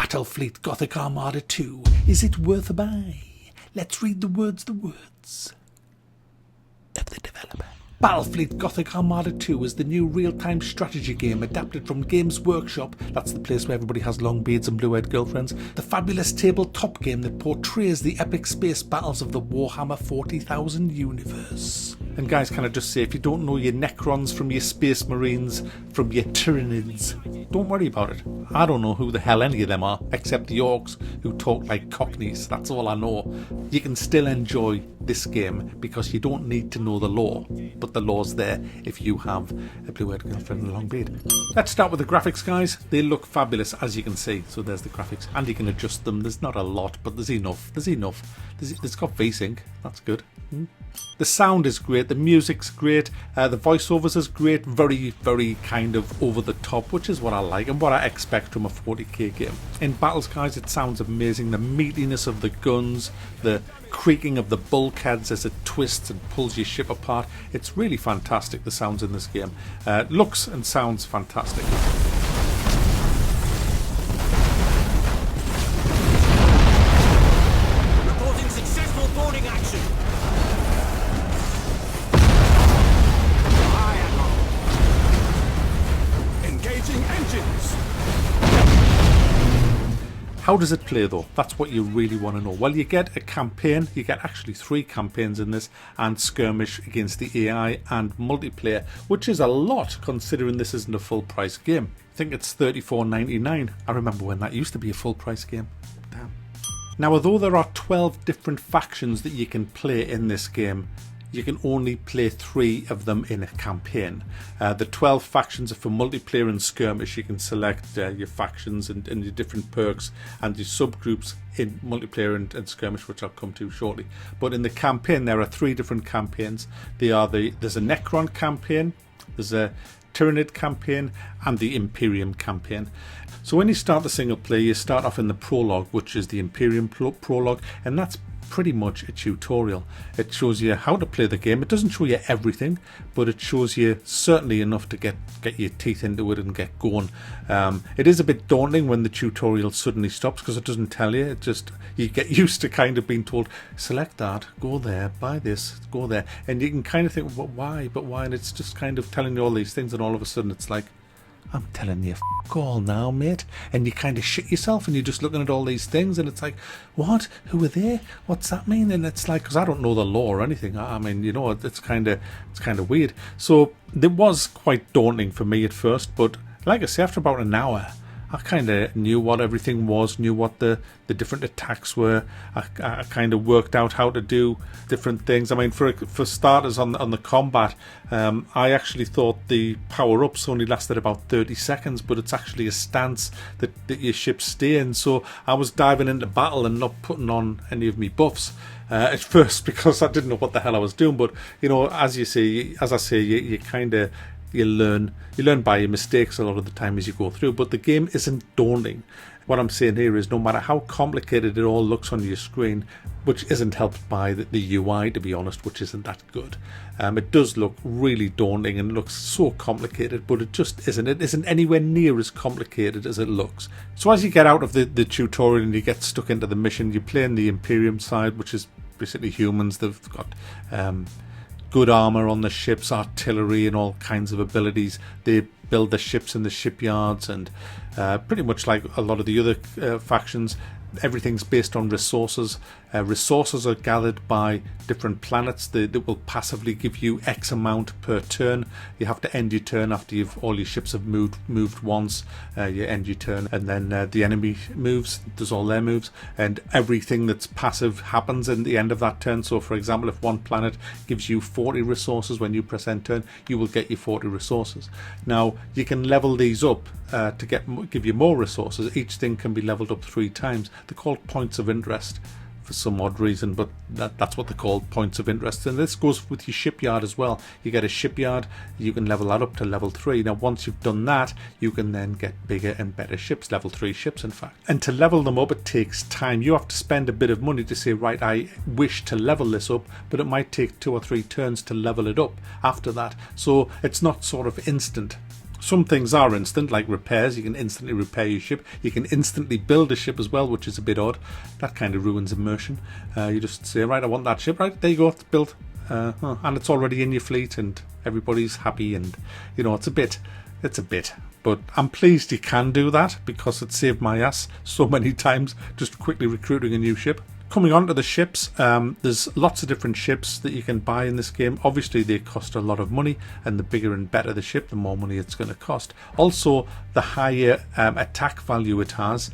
Battlefleet Gothic Armada 2. Is it worth a buy? Let's read the words of the developer. Battlefleet Gothic Armada 2 is the new real-time strategy game adapted from Games Workshop, that's the place where everybody has long beards and blue-haired girlfriends, the fabulous tabletop game that portrays the epic space battles of the Warhammer 40,000 universe. And guys, can I just say, if you don't know your Necrons from your Space Marines, from your Tyranids, don't worry about it. I don't know who the hell any of them are, except the orcs who talk like cockneys, that's all I know. You can still enjoy this game because you don't need to know the lore, but the lore's there if you have a blue-haired girlfriend and a long beard. Let's start with the graphics, guys. They look fabulous, as you can see. So there's the graphics, and you can adjust them. There's not a lot, but there's enough. It's got VSync, that's good. The sound is great, the music's great, the voiceovers is great, very, very kind of over the top, which is what I like and what I expect from a 40k game. In battles, guys, it sounds amazing. The meatiness of the guns, the creaking of the bulkheads as it twists and pulls your ship apart. It's really fantastic, the sounds in this game. Looks and sounds fantastic. Reporting successful boarding action. Engaging engines. How does it play though? That's what you really want to know. Well, you get a campaign, you get actually 3 campaigns in this, and skirmish against the AI and multiplayer, which is a lot considering this isn't a full price game. I think it's $34.99. I remember when that used to be a full price game. Damn. Now, although there are 12 different factions that you can play in this game, you can only play 3 of them in a campaign. The 12 factions are for multiplayer and skirmish. You can select your factions and your different perks and your subgroups in multiplayer and skirmish, which I'll come to shortly. But in the campaign, there are 3 different campaigns. There's a Necron campaign, there's a Tyranid campaign, and the Imperium campaign. So when you start the single player, you start off in the prologue, which is the Imperium prologue, and that's pretty much a tutorial. It shows you how to play the game. It doesn't show you everything, but it shows you certainly enough to get your teeth into it and get going. It is a bit daunting when the tutorial suddenly stops because it doesn't tell you. It just, you get used to kind of being told, select that, go there, buy this, go there, and you can kind of think, but why, and it's just kind of telling you all these things, and all of a sudden it's like, I'm telling you, f*** all now, mate. And you kind of shit yourself and you're just looking at all these things and it's like, what? Who are they? What's that mean? And it's like, because I don't know the lore or anything. I mean, you know, it's kind of weird. So it was quite daunting for me at first, but like I say, after about an hour, I kind of knew what everything was, knew what the different attacks were. I kind of worked out how to do different things. I mean, for starters on the combat, I actually thought the power-ups only lasted about 30 seconds, but it's actually a stance that your ships stay in. So I was diving into battle and not putting on any of me buffs at first because I didn't know what the hell I was doing. But, you know, as I say, you kind of... You learn by your mistakes a lot of the time as you go through, but the game isn't daunting. What I'm saying here is no matter how complicated it all looks on your screen, which isn't helped by the UI, to be honest, which isn't that good. It does look really daunting and looks so complicated, but it just isn't. It isn't anywhere near as complicated as it looks. So as you get out of the tutorial and you get stuck into the mission, you play in the Imperium side, which is basically humans. They've got... good armor on the ships, artillery and all kinds of abilities. They build the ships in the shipyards and pretty much like a lot of the other factions, everything's based on resources. Resources are gathered by different planets that will passively give you X amount per turn. You have to end your turn after all your ships have moved once. You end your turn, and then the enemy does all their moves, and everything that's passive happens in the end of that turn. So, for example, if one planet gives you 40 resources when you press end turn, you will get your 40 resources. Now, you can level these up to give you more resources. Each thing can be leveled up 3 times. They're called points of interest for some odd reason, but that's what they're called, points of interest. And this goes with your shipyard as well. You get a shipyard, you can level that up to level 3. Now once you've done that, you can then get bigger and better ships, level 3 ships in fact. And to level them up, it takes time. You have to spend a bit of money to say, right, I wish to level this up, but it might take 2 or 3 turns to level it up after that. So it's not sort of instant. Some things are instant, like repairs. You can instantly repair your ship. You can instantly build a ship as well, which is a bit odd. That kind of ruins immersion. You just say, right, I want that ship. Right, there you go, it's built. And it's already in your fleet and everybody's happy, and you know, it's a bit. But I'm pleased you can do that, because it saved my ass so many times just quickly recruiting a new ship. Coming on to the ships, there's lots of different ships that you can buy in this game. Obviously they cost a lot of money, and the bigger and better the ship, the more money it's going to cost. Also, the higher attack value it has.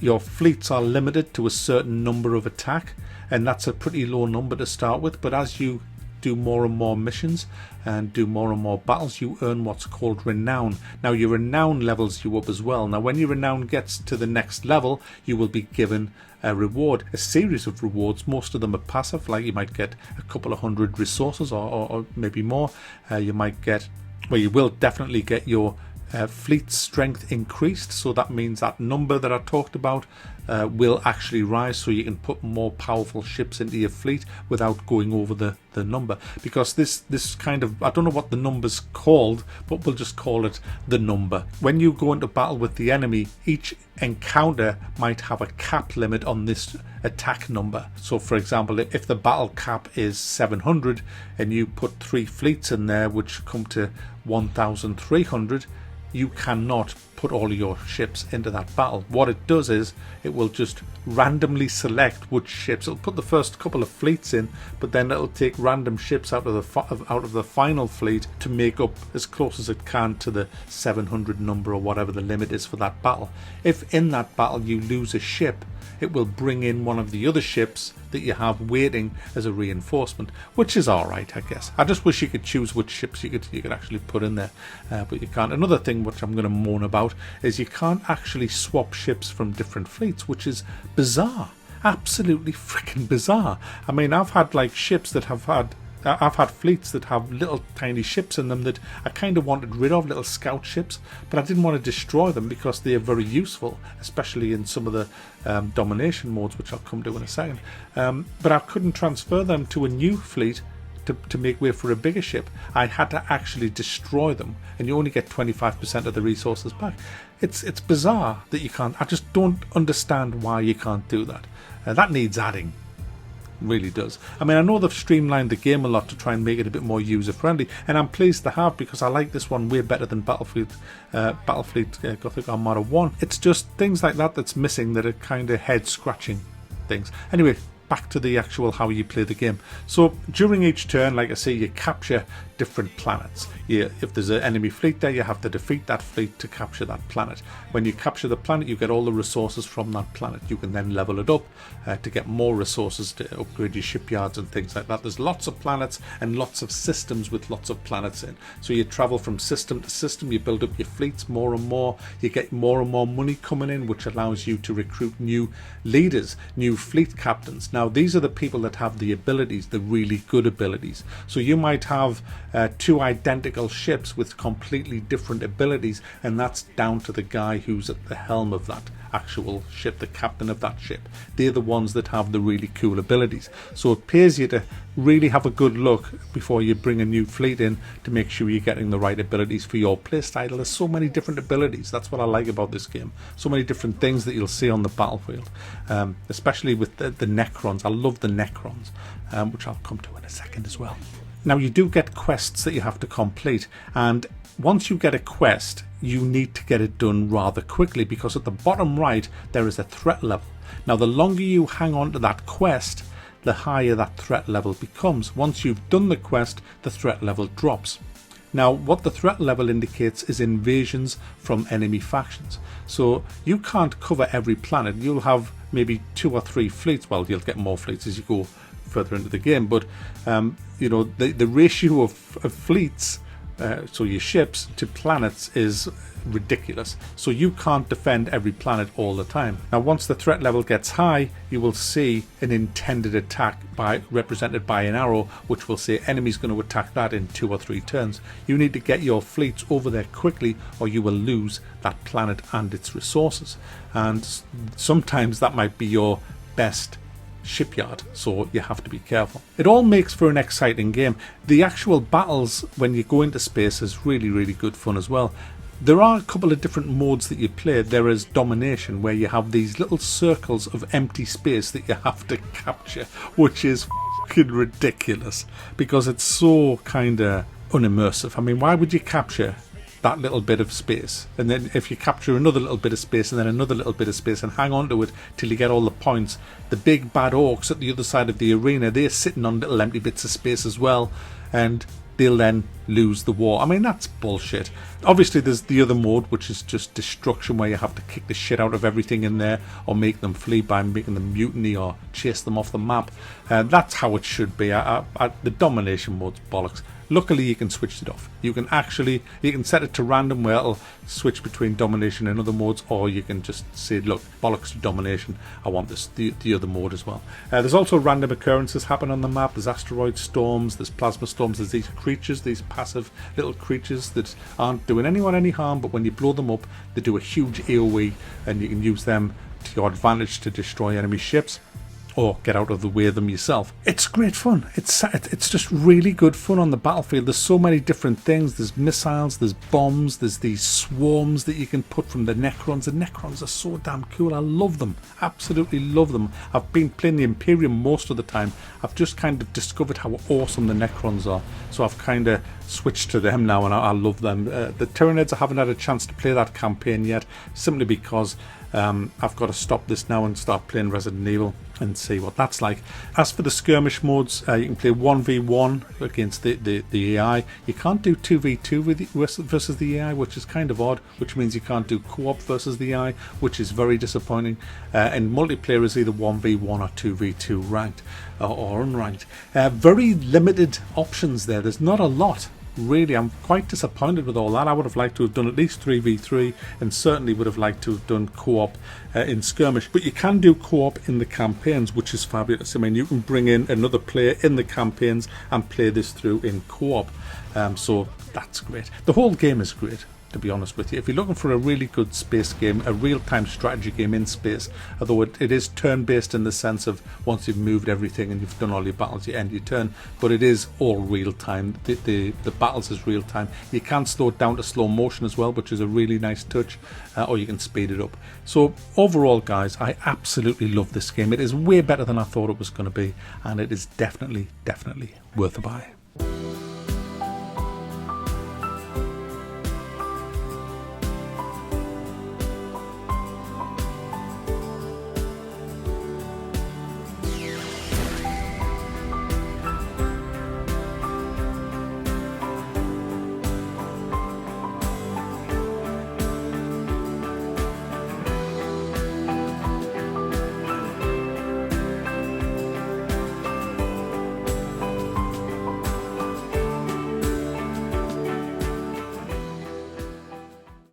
Your fleets are limited to a certain number of attack, and that's a pretty low number to start with, but as you do more and more missions and do more and more battles, you earn what's called Renown. Now your Renown levels you up as well. Now when your Renown gets to the next level, you will be given a reward, a series of rewards. Most of them are passive, like you might get a couple of hundred resources or maybe more. You might get, well, you will definitely get your fleet strength increased, so that means that number that I talked about will actually rise, so you can put more powerful ships into your fleet without going over the number. Because this kind of, I don't know what the number's called, but we'll just call it the number. When you go into battle with the enemy, each encounter might have a cap limit on this attack number. So for example, if the battle cap is 700 and you put 3 fleets in there which come to 1,300, you cannot put all of your ships into that battle. What it does is it will just randomly select which ships. It'll put the first couple of fleets in, but then it'll take random ships out of the final fleet to make up as close as it can to the 700 number or whatever the limit is for that battle. If in that battle you lose a ship, it will bring in one of the other ships that you have waiting as a reinforcement, which is alright, I guess. I just wish you could choose which ships you could actually put in there, but you can't. Another thing which I'm going to moan about is you can't actually swap ships from different fleets, which is bizarre. Absolutely freaking bizarre. I mean, I've had like ships that I've had fleets that have little tiny ships in them that I kind of wanted rid of, little scout ships, but I didn't want to destroy them because they are very useful, especially in some of the domination modes, which I'll come to in a second. But I couldn't transfer them to a new fleet to make way for a bigger ship. I had to actually destroy them, and you only get 25% of the resources back. It's bizarre that you can't. I just don't understand why you can't do that. That needs adding. Really does. I mean, I know they've streamlined the game a lot to try and make it a bit more user friendly, and I'm pleased to have, because I like this one way better than Battlefleet Gothic Armada 1. It's just things like that that's missing, that are kind of head scratching things. Anyway, back to the actual how you play the game. So during each turn, like I say, you capture different planets. If there's an enemy fleet there, you have to defeat that fleet to capture that planet. When you capture the planet, you get all the resources from that planet. You can then level it up to get more resources to upgrade your shipyards and things like that. There's lots of planets and lots of systems with lots of planets in. So you travel from system to system, you build up your fleets more and more, you get more and more money coming in, which allows you to recruit new leaders, new fleet captains. Now these are the people that have the abilities, the really good abilities. So you might have 2 identical ships with completely different abilities, and that's down to the guy who's at the helm of that actual ship, the captain of that ship. They're the ones that have the really cool abilities. So it pays you to really have a good look before you bring a new fleet in to make sure you're getting the right abilities for your playstyle. There's so many different abilities. That's what I like about this game. So many different things that you'll see on the battlefield, especially with the Necrons. I love the Necrons, which I'll come to in a second as well. Now you do get quests that you have to complete, and once you get a quest, you need to get it done rather quickly, because at the bottom right there is a threat level. Now the longer you hang on to that quest, the higher that threat level becomes. Once you've done the quest, the threat level drops. Now what the threat level indicates is invasions from enemy factions. So you can't cover every planet. You'll have maybe 2 or 3 fleets. Well, you'll get more fleets as you go further into the game, but you know, the ratio of fleets, so your ships to planets, is ridiculous. So you can't defend every planet all the time. Now once the threat level gets high, you will see an intended attack represented by an arrow, which will say enemy's going to attack that in 2 or 3 turns. You need to get your fleets over there quickly, or you will lose that planet and its resources. And sometimes that might be your best shipyard, so you have to be careful. It all makes for an exciting game. The actual battles when you go into space is really, really good fun as well. There are a couple of different modes that you play. There is Domination, where you have these little circles of empty space that you have to capture, which is fucking ridiculous because it's so kind of unimmersive. I mean, why would you capture that little bit of space, and then if you capture another little bit of space and then another little bit of space and hang on to it till you get all the points, the big bad orcs at the other side of the arena, they're sitting on little empty bits of space as well, and they'll then lose the war. I mean, that's bullshit. Obviously there's the other mode, which is just destruction, where you have to kick the shit out of everything in there or make them flee by making them mutiny or chase them off the map. That's how it should be. The domination mode's bollocks. Luckily you can switch it off. You can set it to random, where it'll switch between domination and other modes, or you can just say, look, bollocks to domination, I want the other mode as well. There's also random occurrences happen on the map. There's asteroid storms, there's plasma storms, there's these creatures, these passive little creatures that aren't doing anyone any harm, but when you blow them up they do a huge AoE, and you can use them to your advantage to destroy enemy ships or get out of the way of them yourself. It's great fun. It's just really good fun on the battlefield. There's so many different things. There's missiles, there's bombs, there's these swarms that you can put from the Necrons. The Necrons are so damn cool. I love them. Absolutely love them. I've been playing the Imperium most of the time. I've just kind of discovered how awesome the Necrons are, so I've kind of switched to them now, and I love them. The Tyranids, I haven't had a chance to play that campaign yet, simply because I've got to stop this now and start playing Resident Evil and see what that's like. As for the skirmish modes, you can play 1v1 against the AI. You can't do 2v2 versus the AI, which is kind of odd, which means you can't do co-op versus the AI, which is very disappointing. And multiplayer is either 1v1 or 2v2 ranked or unranked. Very limited options there. There's not a lot. Really, I'm quite disappointed with all that. I would have liked to have done at least 3v3, and certainly would have liked to have done co-op in skirmish. But you can do co-op in the campaigns, which is fabulous. I mean, you can bring in another player in the campaigns and play this through in co-op. So that's great. The whole game is great, to be honest with you. If you're looking for a really good space game, a real-time strategy game in space, although it is turn-based in the sense of once you've moved everything and you've done all your battles, you end your turn, but it is all real-time. The battles is real-time. You can slow it down to slow motion as well, which is a really nice touch, or you can speed it up. So overall, guys, I absolutely love this game. It is way better than I thought it was going to be, and it is definitely worth a buy.